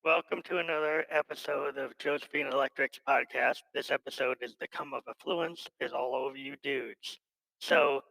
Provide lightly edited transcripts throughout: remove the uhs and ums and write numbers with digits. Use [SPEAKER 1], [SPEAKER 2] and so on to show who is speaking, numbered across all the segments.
[SPEAKER 1] Welcome to another episode of Josephine Electric's podcast. This episode is the Come of Affluence is all over you dudes. So,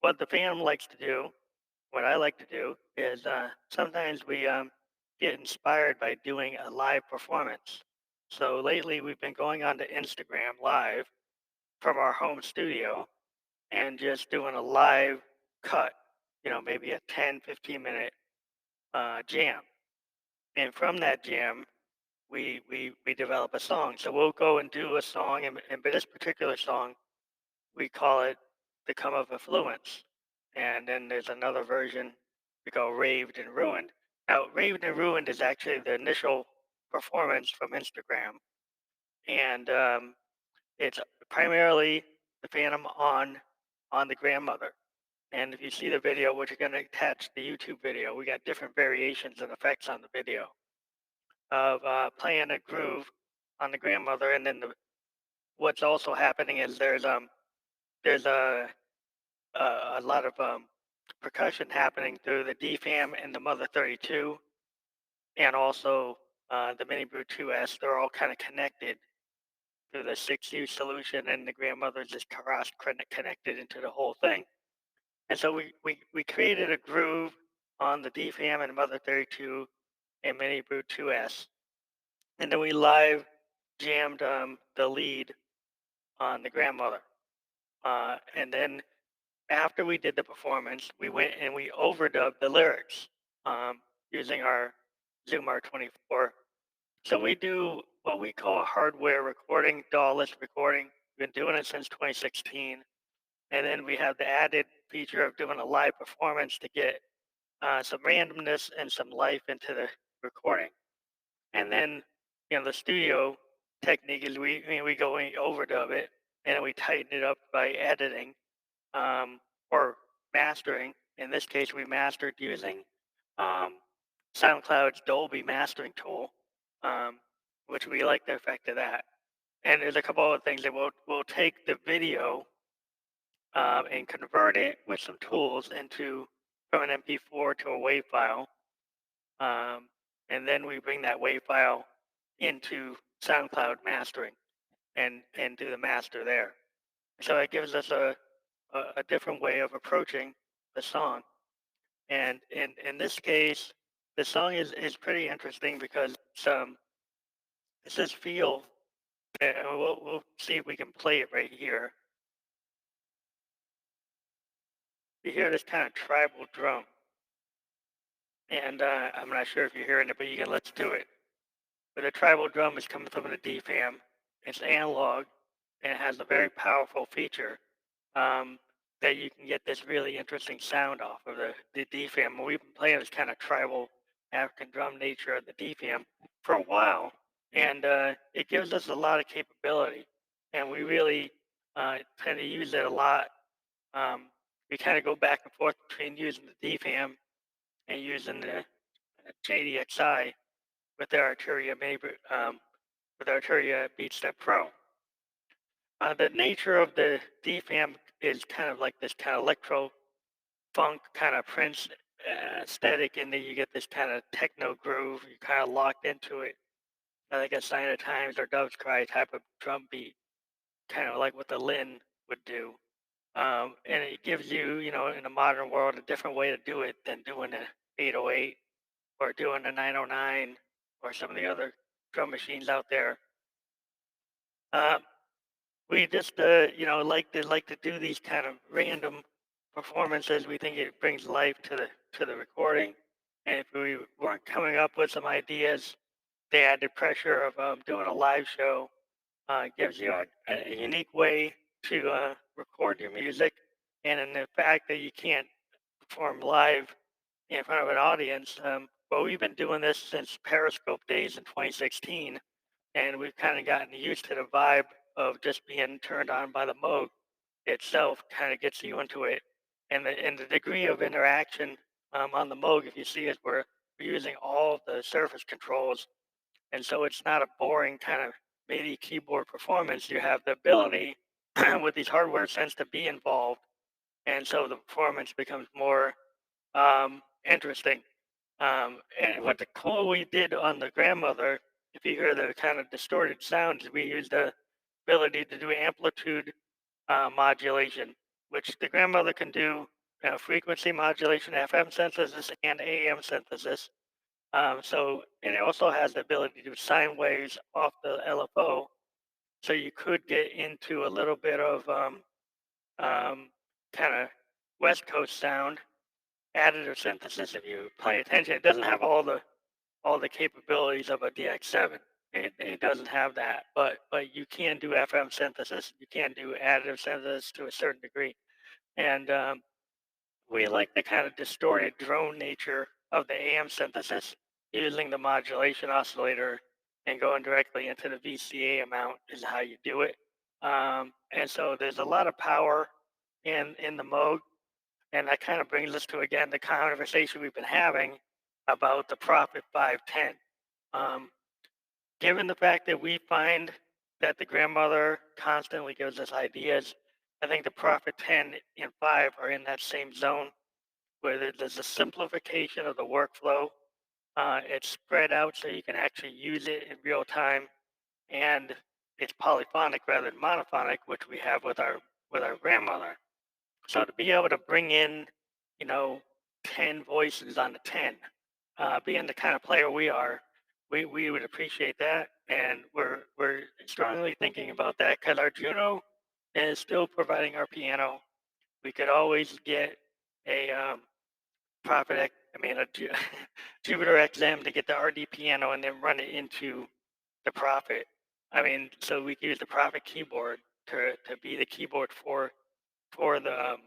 [SPEAKER 1] what the fam likes to do, what I like to do, is sometimes we get inspired by doing a live performance. So, lately we've been going on to Instagram live from our home studio and just doing a live cut, maybe a 10, 15 minute jam. And from that jam, we develop a song. So we'll go and do a song, and but this particular song, we call it the Come of Affluence. And then there's another version we call Raved and Ruined. Now, Raved and Ruined is actually the initial performance from Instagram, and it's primarily the Phantom on the grandmother. And if you see the video, which are going to attach the YouTube video, we got different variations and effects on the video of playing a groove on the grandmother, and then what's also happening is there's a lot of percussion happening through the DFAM and the Mother 32, and also the Mini Brew 2S. They're all kind of connected through the 6U solution, and the grandmother's just cross connected into the whole thing. And so we created a groove on the DFAM and Mother 32 and Mini Brew 2S, and then we live jammed the lead on the grandmother. And then after we did the performance, we went and we overdubbed the lyrics um, using our Zoom R24. So we do what we call a hardware recording, DAW-less recording. We've been doing it since 2016. And then we have the added feature of doing a live performance to get some randomness and some life into the recording. And then, the studio technique is we go and overdub it, and then we tighten it up by editing or mastering. In this case, we mastered using um, SoundCloud's Dolby mastering tool, um, which we like the effect of that. And there's a couple other things that we'll take the video and convert it with some tools into from an MP4 to a WAV file, um, and then we bring that WAV file into SoundCloud mastering and do the master there. So it gives us a different way of approaching the song. And in this case, the song is pretty interesting because it says feel, and we'll see if we can play it right here. You hear this kind of tribal drum, and I'm not sure if you're hearing it, but you can let's do it. But the tribal drum is coming from the DFAM. It's analog, and it has a very powerful feature um, that you can get this really interesting sound off of the DFAM. We've been playing this kind of tribal African drum nature of the DFAM for a while, and it gives us a lot of capability, and we really tend to use it a lot. Um, we kind of go back and forth between using the DFAM and using the JDXI with the Arturia with Arturia BeatStep Pro. The nature of the DFAM is kind of like this kind of electro funk kind of Prince aesthetic, and then you get this kind of techno groove. You kind of locked into it, like a Sign of Times or Dove's Cry type of drum beat, kind of like what the Lin would do. And it gives you, in the modern world, a different way to do it than doing an 808 or doing a 909 or some of the other drum machines out there. Um, we just like to do these kind of random performances. We think it brings life to the recording, and if we weren't coming up with some ideas, the added pressure of doing a live show gives you a unique way to record your music, and in the fact that you can't perform live in front of an audience. Well, we've been doing this since Periscope days in 2016, and we've kind of gotten used to the vibe of just being turned on by the Moog itself. Kind of gets you into it, and the degree of interaction on the Moog, if you see it, we're using all of the surface controls, and so it's not a boring kind of MIDI keyboard performance. You have the ability with these hardware sense to be involved, and so the performance becomes more interesting. And what the cool we did on the grandmother, if you hear the kind of distorted sounds, we used the ability to do amplitude modulation, which the grandmother can do frequency modulation, FM synthesis, and AM synthesis. And it also has the ability to do sine waves off the LFO. So you could get into a little bit of kind of West Coast sound, additive synthesis. If you pay attention, it doesn't have all the capabilities of a DX7. It doesn't have that, but you can do FM synthesis. You can do additive synthesis to a certain degree, and we like the kind of distorted drone nature of the AM synthesis, using the modulation oscillator and going directly into the VCA amount is how you do it. And so there's a lot of power in the mode, and that kind of brings us to again the conversation we've been having about the Prophet 510. Um, Given the fact that we find that the grandmother constantly gives us ideas, I think the Prophet 10 and 5 are in that same zone where there's a simplification of the workflow. It's spread out so you can actually use it in real time, and it's polyphonic rather than monophonic, which we have with our grandmother. So to be able to bring in, you know, 10 voices on the 10, being the kind of player we are, we would appreciate that. And we're strongly thinking about that because our Juno is still providing our piano. We could always get a Prophet X, I mean, Jupiter XM to get the RD piano and then run it into the Prophet. I mean, so we could use the Prophet keyboard to be the keyboard for the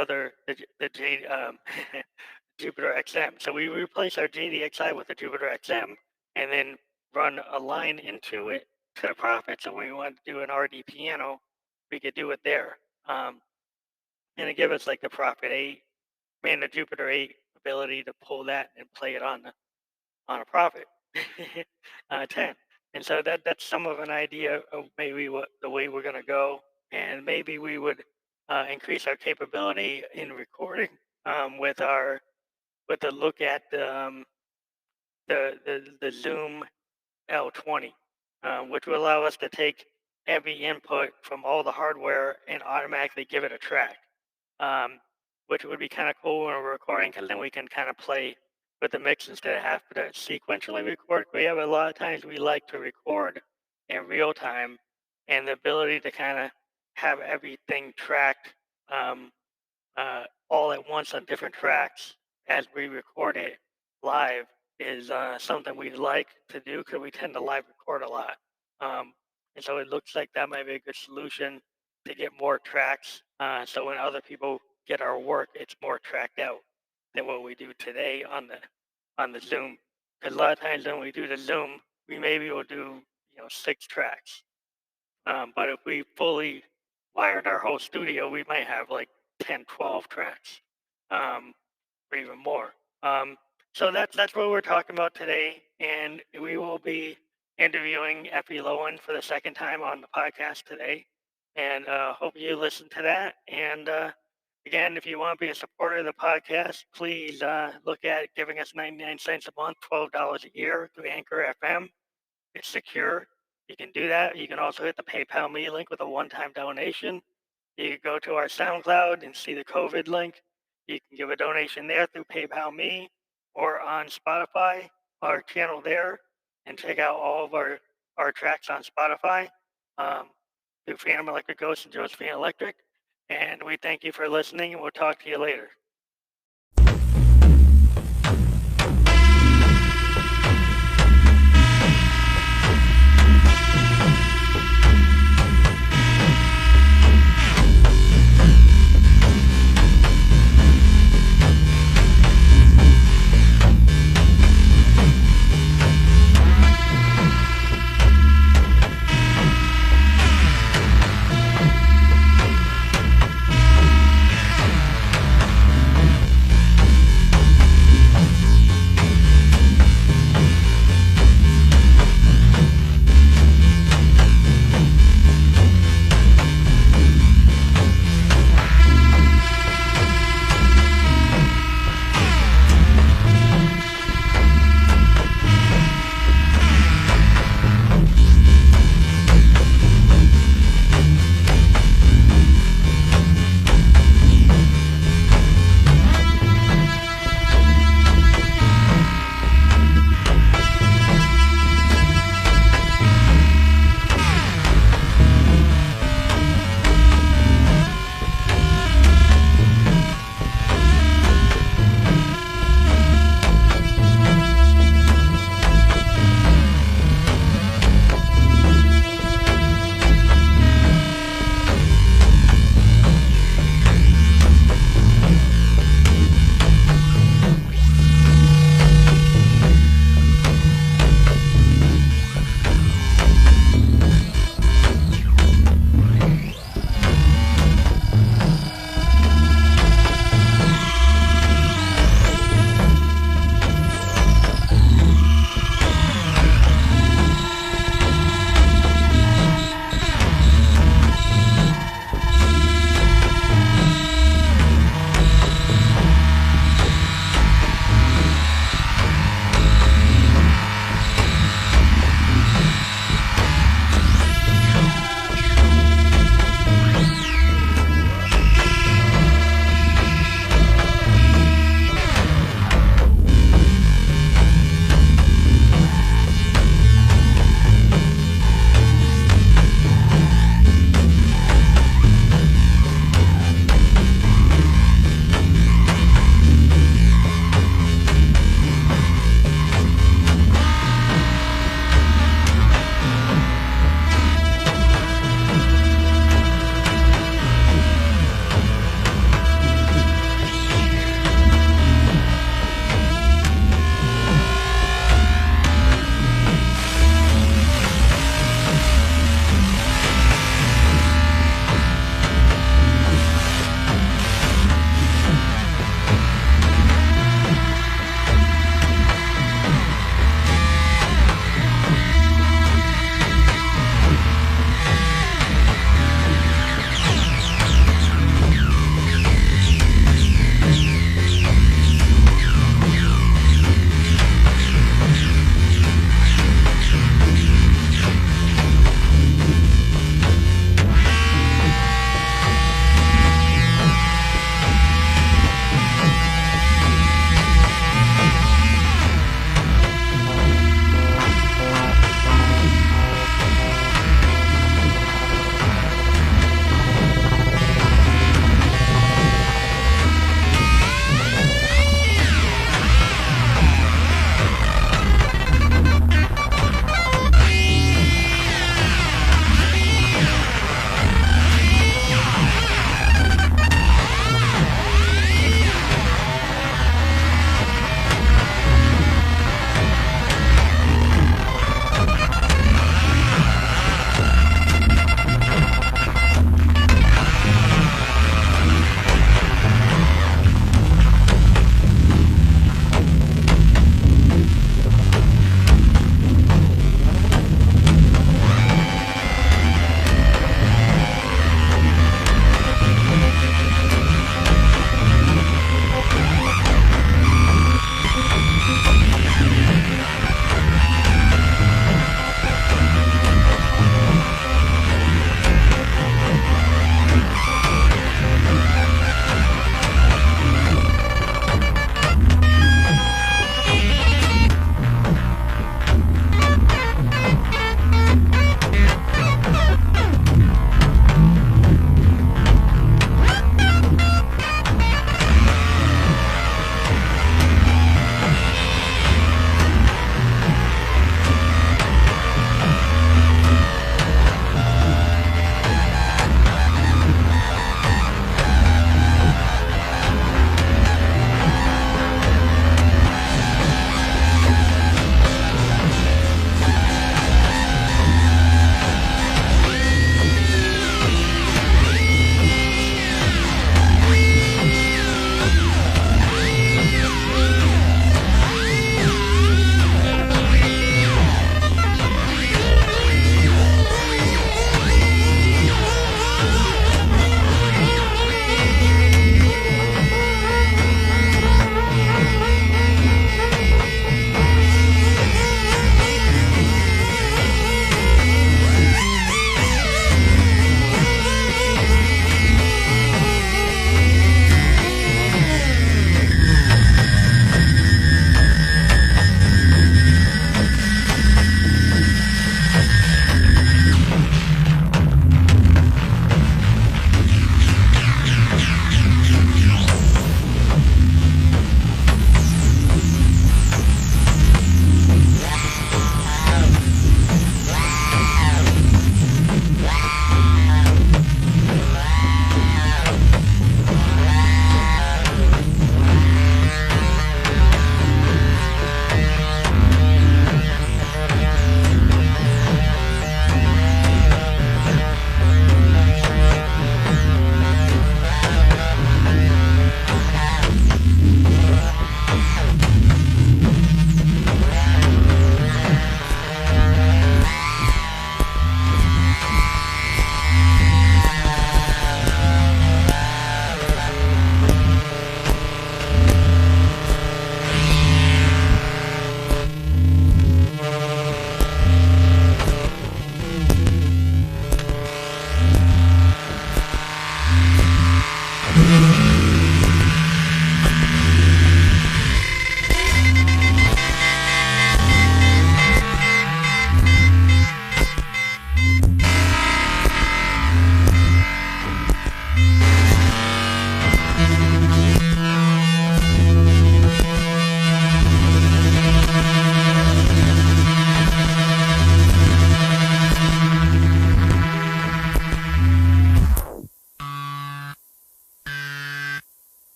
[SPEAKER 1] other the J Jupiter XM. So we replace our JDXI with the Jupiter XM and then run a line into it to the Prophet. So when we want to do an RD piano, we could do it there. And it give us like the Prophet 8, man, the Jupiter 8 ability to pull that and play it on a Prophet 10. And so that's some of an idea of maybe what the way we're going to go, and maybe we would increase our capability in recording with our with a look at the Zoom L20, which will allow us to take every input from all the hardware and automatically give it a track, um, which would be kind of cool when we're recording because then we can kind of play with the mix instead of having to sequentially record. We have a lot of times we like to record in real time, and the ability to kind of have everything tracked um, all at once on different tracks as we record it live is something we like to do because we tend to live record a lot. Um, and so it looks like that might be a good solution to get more tracks. So when other people get our work, it's more tracked out than what we do today on the Zoom. Because a lot of times when we do the Zoom, we maybe will do 6 tracks. But if we fully wired our whole studio, we might have like 10, 12 tracks, or even more. Um, so that's what we're talking about today, and we will be interviewing Effie Lowen for the second time on the podcast today, and hope you listen to that. And again, if you want to be a supporter of the podcast, please look at giving us 99 cents a month, $12 a year through Anchor FM. It's secure. You can do that. You can also hit the PayPal me link with a one-time donation. You can go to our SoundCloud and see the COVID link. You can give a donation there through PayPal me or on Spotify, our channel there, and check out all of our tracks on Spotify through Phantom Electric Ghost and Josephine Electric. And we thank you for listening, and we'll talk to you later.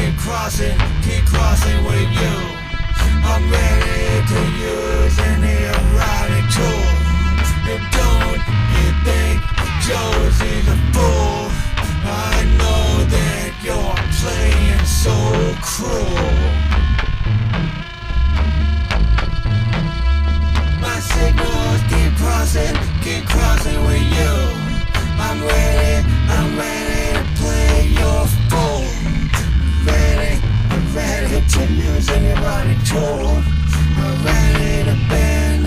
[SPEAKER 2] keep crossing with you. I'm ready to use any erotic tool. And don't you think Josie's a fool? I know that you're playing so cruel. My signals keep crossing with you. I'm ready to play your fool. I'm ready to use an erotic tool. I'm ready to bend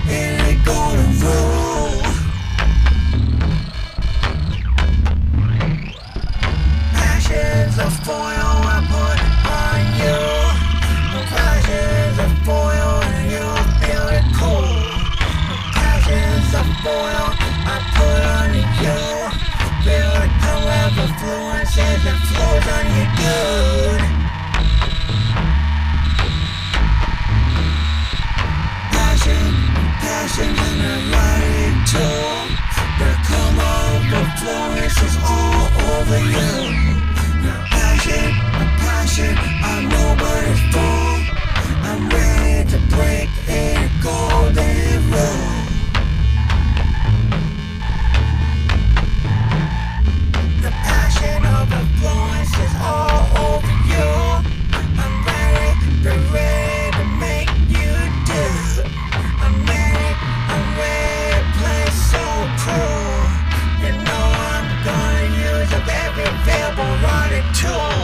[SPEAKER 2] any golden rule. Passions of foil I put on you. Passions of foil and you feel it cool. Passions of foil I put on you. Feel the come of affluence as it flows on you, dude. Passions in a light tone. The come of affluence is all over you. Passion, I'm nobody's fool. I'm ready to break a golden rule. The passion of affluence is all over you. I'm ready to make you do. I'm ready to play so cool. You know I'm gonna use up every available erotic tool.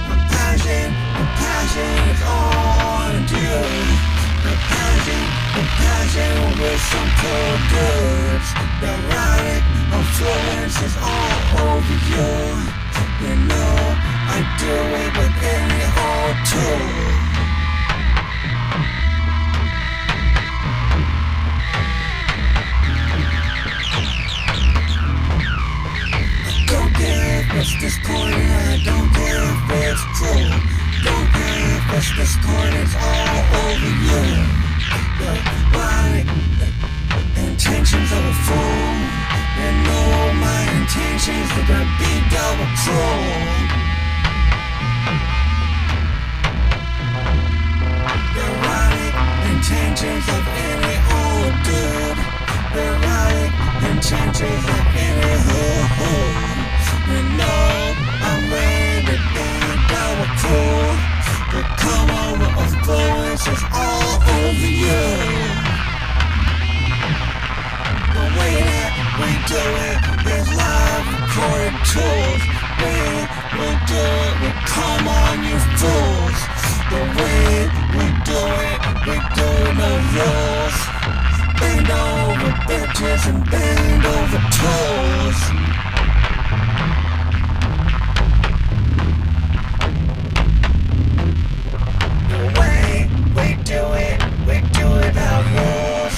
[SPEAKER 2] The passion is all on you. The passion with some cool goods. The erotic affluence is all over you. You know I do it with any old tool. Don't care if it's disappointing, I don't care if it's cruel. Don't care if it's disappointing, it's all over you. The right intentions of a fool. You know my intentions are gonna be double cruel. The right intentions of any old dude. The right intentions of any hoo-hoo. You know I'm ready to be double cool. The come over affluence is all over you. The way that we do it is live recorded tools. We do it, we come on you fools. The way we do no rules. Bend over bitches and bend over tools. We do it without rules.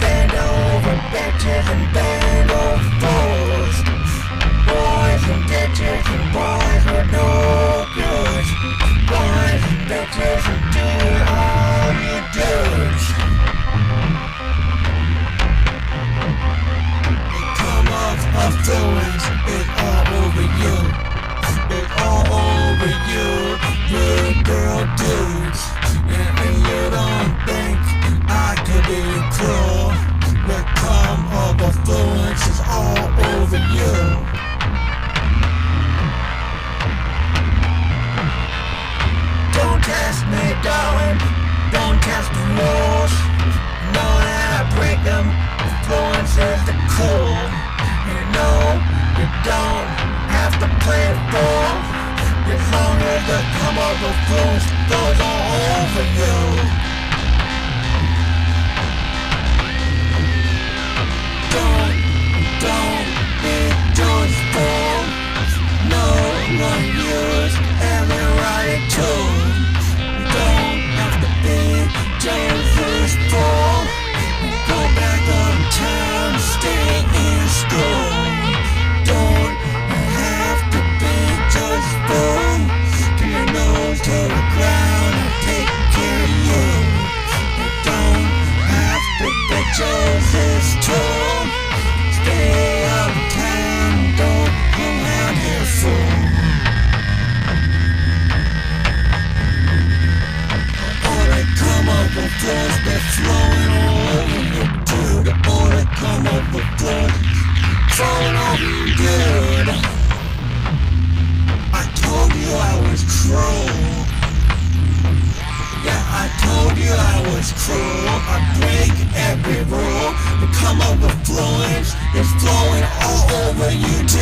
[SPEAKER 2] Bend over bitches and bend over fools. Boys and bitches and boys with no good. Boys and bitches and do all you dudes. The come of affluence is all over you. It's all over you, good girl dudes. And you don't think I could be cruel. The come of affluence is all over you. Don't test me, darling. Don't test the rules. Know that I break them. Affluence is the cool. You know you don't have to play it full. As long as the come of affluence goes all over you. Don't be Joe's fool. No one use every right tool. You don't have to be Joe's fool. Go back uptown, stay in school. Don't have to be Joe's fool. To the ground and take care of you. whatever you do.